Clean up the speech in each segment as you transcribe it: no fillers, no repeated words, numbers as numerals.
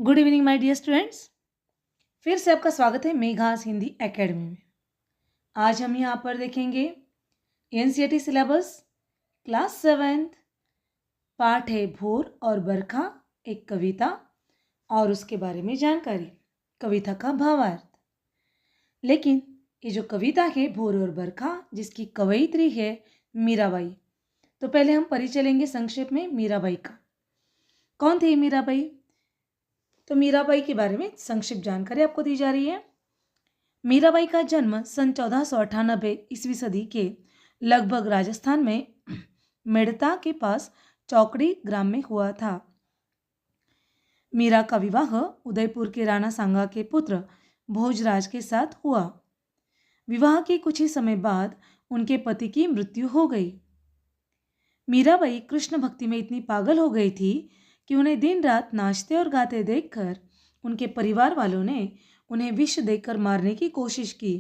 Good evening my dear students. फिर से आपका स्वागत है मेघास हिंदी एकेडमी में। आज हम यहाँ पर देखेंगे एनसीईआरटी सिलेबस क्लास 7th पाठ है भोर और बरखा, एक कविता और उसके बारे में जानकारी, कविता का भावार्थ। लेकिन ये जो कविता है भोर और बरखा, जिसकी कवयित्री है मीराबाई, तो पहले हम परिचय लेंगे संक्षेप में मीराबाई का। कौन थी मीराबाई? तो मीराबाई के बारे में संक्षिप्त जानकारी आपको दी जा रही है। मीराबाई का जन्म सन 1498 ईस्वी सदी के लगभग राजस्थान में मेड़ता के पास चौकड़ी ग्राम में हुआ था। मीरा का विवाह उदयपुर के राणा सांगा के पुत्र भोजराज के साथ हुआ। विवाह के कुछ ही समय बाद उनके पति की मृत्यु हो गई। मीराबाई कृष्ण भक्ति में इतनी पागल हो गई थी कि उन्हें दिन रात नाचते और गाते देखकर उनके परिवार वालों ने उन्हें विष देकर मारने की कोशिश की।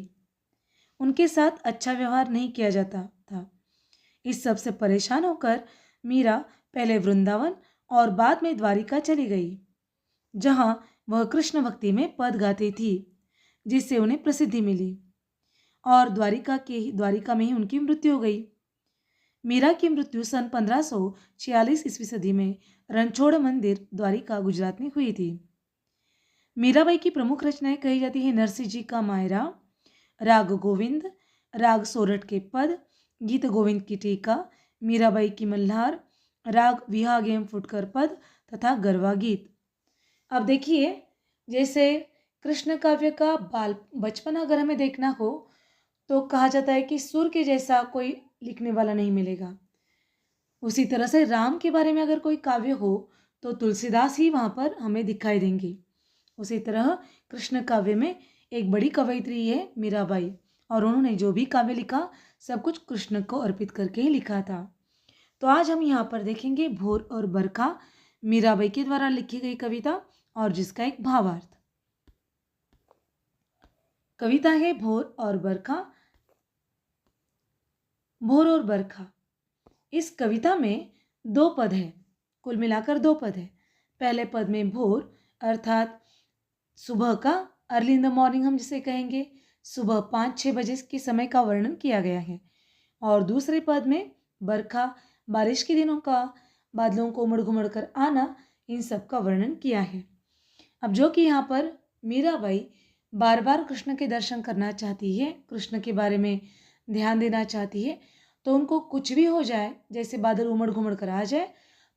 उनके साथ अच्छा व्यवहार नहीं किया जाता था। इस सब से परेशान होकर मीरा पहले वृंदावन और बाद में द्वारिका चली गई, जहां वह कृष्ण भक्ति में पद गाती थी, जिससे उन्हें प्रसिद्धि मिली और द्वारिका में ही उनकी मृत्यु हो गई। मीरा की मृत्यु सन 1546 ईस्वी सदी में रणछोड़ मंदिर द्वारिका गुजरात में हुई थी। मीराबाई की प्रमुख रचनाएं कही जाती है नरसिंह जी का मायरा, राग गोविंद, राग सोरठ के पद, गीत गोविंद की टीका, मीराबाई की मल्हार, राग विहाग एवं फुटकर पद तथा गरबा गीत। अब देखिए, जैसे कृष्ण काव्य का बचपन अगर हमें देखना हो तो कहा जाता है कि सुर के जैसा कोई लिखने वाला नहीं मिलेगा। उसी तरह से राम के बारे में अगर कोई काव्य हो तो तुलसीदास ही वहाँ पर हमें दिखाई देंगे। उसी तरह कृष्ण काव्य में एक बड़ी कवयित्री है मीराबाई, और उन्होंने जो भी काव्य लिखा सब कुछ कृष्ण को अर्पित करके ही लिखा था। तो आज हम यहाँ पर देखेंगे भोर और बरखा, मीराबाई के द्वारा लिखी गई कविता और जिसका एक भावार्थ। कविता है भोर और बरखा। भोर और बरखा, इस कविता में 2 पद हैं, कुल मिलाकर 2 पद हैं। पहले पद में भोर अर्थात सुबह का, अर्ली इन द मॉर्निंग हम जिसे कहेंगे, सुबह 5-6 बजे के समय का वर्णन किया गया है। और दूसरे पद में बरखा, बारिश के दिनों का, बादलों को उमड़ घुमड़ कर आना, इन सब का वर्णन किया है। अब जो कि यहाँ पर मीराबाई बार बार कृष्ण के दर्शन करना चाहती है, कृष्ण के बारे में ध्यान देना चाहती है, तो उनको कुछ भी हो जाए, जैसे बादल उमड़ घुमड़ कर आ जाए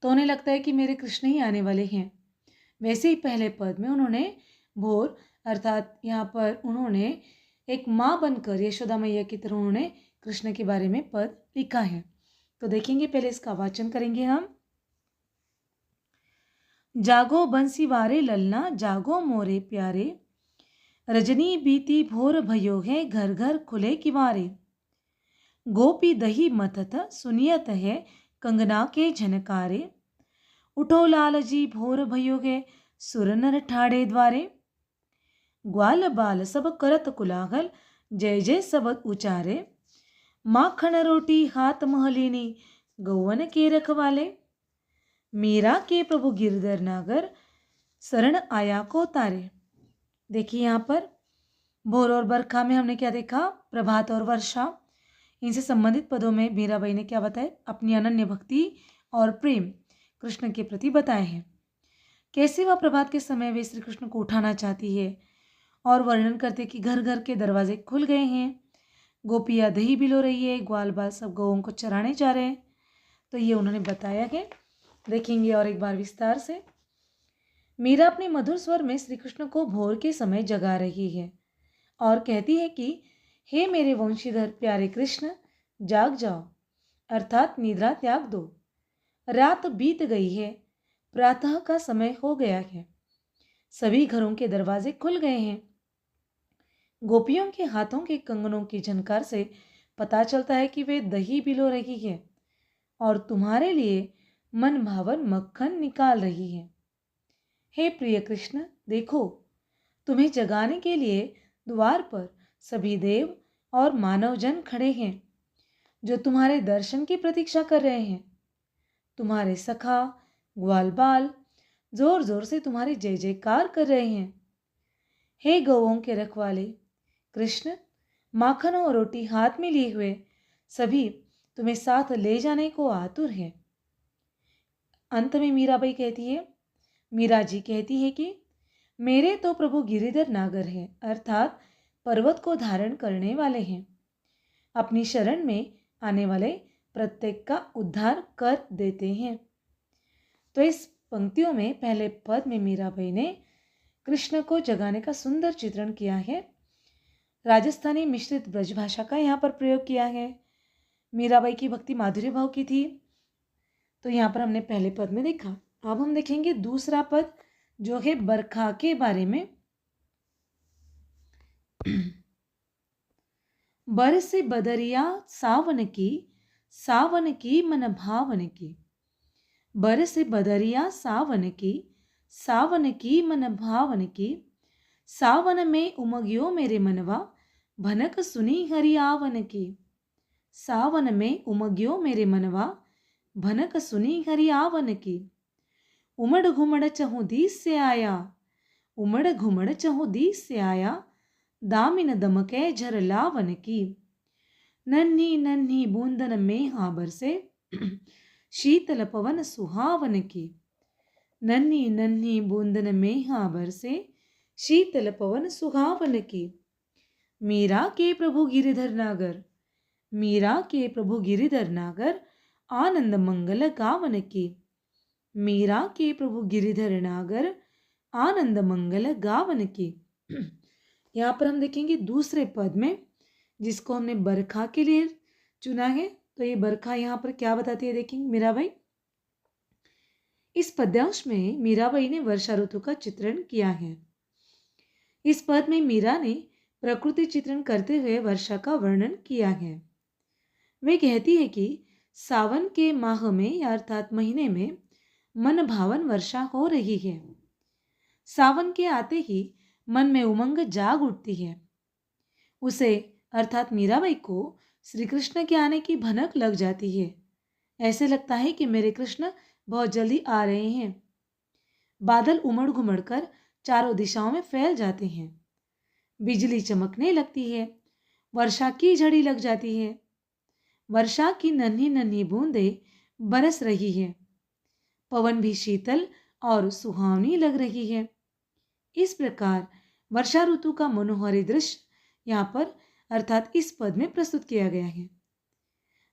तो उन्हें लगता है कि मेरे कृष्ण ही आने वाले हैं। वैसे ही पहले पद में उन्होंने भोर अर्थात यहाँ पर उन्होंने एक माँ बनकर यशोदा मैया की तरह उन्होंने कृष्ण के बारे में पद लिखा है। तो देखेंगे, पहले इसका वाचन करेंगे हम। जागो बंसी वारे ललना, जागो मोरे प्यारे, रजनी बीती भोर भयो है, घर घर खुले किवारे। गोपी दही मथत सुनियत है, कंगना के झनकारे। उठो लाल जी भोर भयो है, सुर नर ठाड़े द्वारे। ग्वाल बाल सब करत कुलाहल, जय जय सब उचारे। माखन रोटी हाथ महलिनी, गौवन के रखवाले। मीरा के प्रभु गिरधर नागर, शरण आया को तारे। देखिए यहाँ पर भोर और बरखा में हमने क्या देखा, प्रभात और वर्षा। इनसे संबंधित पदों में मीराबाई ने क्या बताया, अपनी अनन्य भक्ति और प्रेम कृष्ण के प्रति बताए हैं। कैसे वह प्रभात के समय वे श्री कृष्ण को उठाना चाहती है, और वर्णन करते कि घर घर के दरवाजे खुल गए हैं, गोपियाँ दही बिलो रही है, ग्वाल बाल सब गौओं को चराने जा रहे हैं। तो ये उन्होंने बताया है। देखेंगे और एक बार विस्तार से। मीरा अपने मधुर स्वर में श्री कृष्ण को भोर के समय जगा रही है और कहती है कि हे मेरे वंशीधर प्यारे कृष्ण, जाग जाओ, अर्थात निद्रा त्याग दो। रात बीत गई है, प्रातः का समय हो गया है, सभी घरों के दरवाजे खुल गए हैं। गोपियों के हाथों के कंगनों की झनकार से पता चलता है कि वे दही बिलो रही है और तुम्हारे लिए मन भावन मक्खन निकाल रही है। हे प्रिय कृष्ण, देखो, तुम्हें जगाने के लिए द्वार पर सभी देव और मानवजन खड़े हैं, जो तुम्हारे दर्शन की प्रतीक्षा कर रहे हैं। तुम्हारे सखा, ग्वालबाल, जोर जोर से तुम्हारी जय जयकार कर रहे हैं। हे गौओं के रखवाले कृष्ण, माखन और रोटी हाथ में लिए हुए सभी तुम्हें साथ ले जाने को आतुर हैं। अंत में मीराबाई कहती है, मीरा जी कहती है कि मेरे तो प्रभु गिरिधर नागर हैं, अर्थात पर्वत को धारण करने वाले हैं। अपनी शरण में आने वाले प्रत्येक का उद्धार कर देते हैं। तो इस पंक्तियों में पहले पद में मीराबाई ने कृष्ण को जगाने का सुंदर चित्रण किया है। राजस्थानी मिश्रित ब्रजभाषा का यहाँ पर प्रयोग किया है। मीराबाई की भक्ति माधुर्य भाव की थी। तो यहाँ पर हमने पहले पद में देखा। अब हम देखेंगे दूसरा पद जो है बरखा के बारे में। बरस बदरिया सावन की मन भावन की। बरस बदरिया सावन की मन भावन की। सावन में उमग्यो मेरे मनवा, भनक सुनी हरियावन की। सावन में उमग्यो मेरे मनवा, भनक सुनी हरियावन की। उमड़ घुमड़ चहु दीस से आया, उमड़ घुमड़ चहु दीस से आया। दामिन दमके झर लावन की। नन्ही नन्ही बूंदन में हाबर से, शीतल पवन सुहावन की। नन्ही नन्ही बूंदन में हाबर से, शीतल पवन सुहावन की। मीरा के प्रभु गिरिधर नागर, मीरा के प्रभु गिरिधर नागर, आनंद मंगल गावन की। मीरा के प्रभु गिरिधर नागर, आनंद मंगल गावन की। यहाँ पर हम देखेंगे दूसरे पद में, जिसको हमने बरखा के लिए चुना है। तो ये बरखा यहाँ पर क्या बताती है देखेंगे मीराबाई। इस पद्यांश में मीराबाई ने वर्षा ऋतु का चित्रण किया है। इस पद में मीरा ने प्रकृति चित्रण करते हुए वर्षा का वर्णन किया है। वे कहती है कि सावन के माह में अर्थात महीने में मन भावन वर्षा हो रही है। सावन के आते ही मन में उमंग जाग उठती है। उसे अर्थात मीराबाई को श्री कृष्ण के आने की भनक लग जाती है। ऐसे लगता है कि मेरे कृष्ण बहुत जल्दी आ रहे हैं। बादल उमड़ घुमड़ कर चारों दिशाओं में फैल जाते हैं। बिजली चमकने लगती है। वर्षा की झड़ी लग जाती है। वर्षा की नन्ही नन्ही बूंदें बरस रही है। पवन भी शीतल और सुहावनी लग रही है। इस प्रकार वर्षा ऋतु का मनोहारी दृश्य यहाँ पर अर्थात इस पद में प्रस्तुत किया गया है।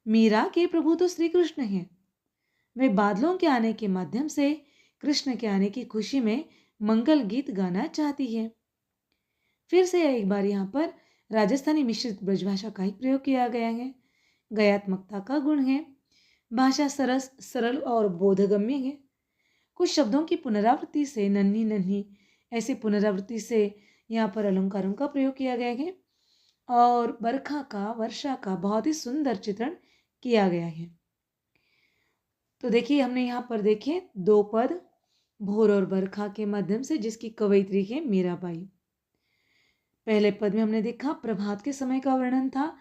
मीरा के प्रभु तो श्री कृष्ण हैं। वे बादलों के आने के माध्यम से कृष्ण के आने की खुशी में मंगल गीत गाना चाहती है। फिर से एक बार यहाँ पर राजस्थानी मिश्रित ब्रजभाषा का ही प्रयोग किया गया है। गयात्मकता का गुण है। भाषा सरस सरल और बोधगम्य है। कुछ शब्दों की पुनरावृत्ति से नन्ही नन्ही ऐसी पुनरावृत्ति से यहाँ पर अलंकारों का प्रयोग किया गया है और बरखा का वर्षा का बहुत ही सुंदर चित्रण किया गया है। तो देखिए हमने यहाँ पर देखे दो पद भोर और बरखा के माध्यम से, जिसकी कवयित्री है मीराबाई। पहले पद में हमने देखा प्रभात के समय का वर्णन था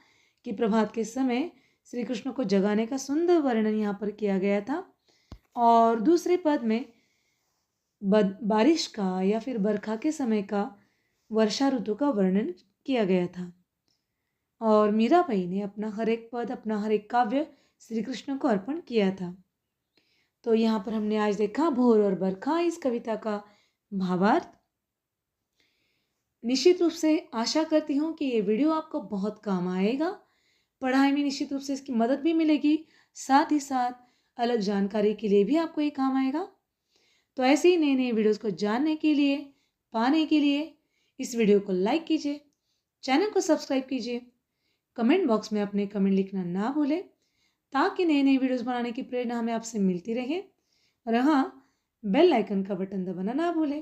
कि प्रभात के समय श्री कृष्ण को जगाने का सुंदर वर्णन यहाँ पर किया गया था। और दूसरे पद में बारिश का या फिर बरखा के समय का वर्षा ऋतु का वर्णन किया गया था। और मीराबाई ने अपना हर एक पद, अपना हर एक काव्य श्री कृष्ण को अर्पण किया था। तो यहाँ पर हमने आज देखा भोर और बरखा इस कविता का भावार्थ। निश्चित रूप से आशा करती हूँ कि ये वीडियो आपको बहुत काम आएगा। पढ़ाई में निश्चित रूप से इसकी मदद भी मिलेगी, साथ ही साथ अलग जानकारी के लिए भी आपको ये काम आएगा। तो ऐसे ही नए नए वीडियोस को जानने के लिए, पाने के लिए इस वीडियो को लाइक कीजिए, चैनल को सब्सक्राइब कीजिए, कमेंट बॉक्स में अपने कमेंट लिखना ना भूलें ताकि नए नए वीडियोस बनाने की प्रेरणा हमें आपसे मिलती रहे। और हाँ, बेल आइकन का बटन दबाना ना भूलें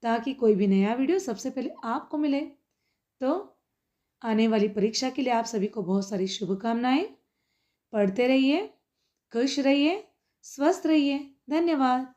ताकि कोई भी नया वीडियो सबसे पहले आपको मिले। तो आने वाली परीक्षा के लिए आप सभी को बहुत सारी शुभकामनाएं। पढ़ते रहिए, खुश रहिए, स्वस्थ रहिए। धन्यवाद।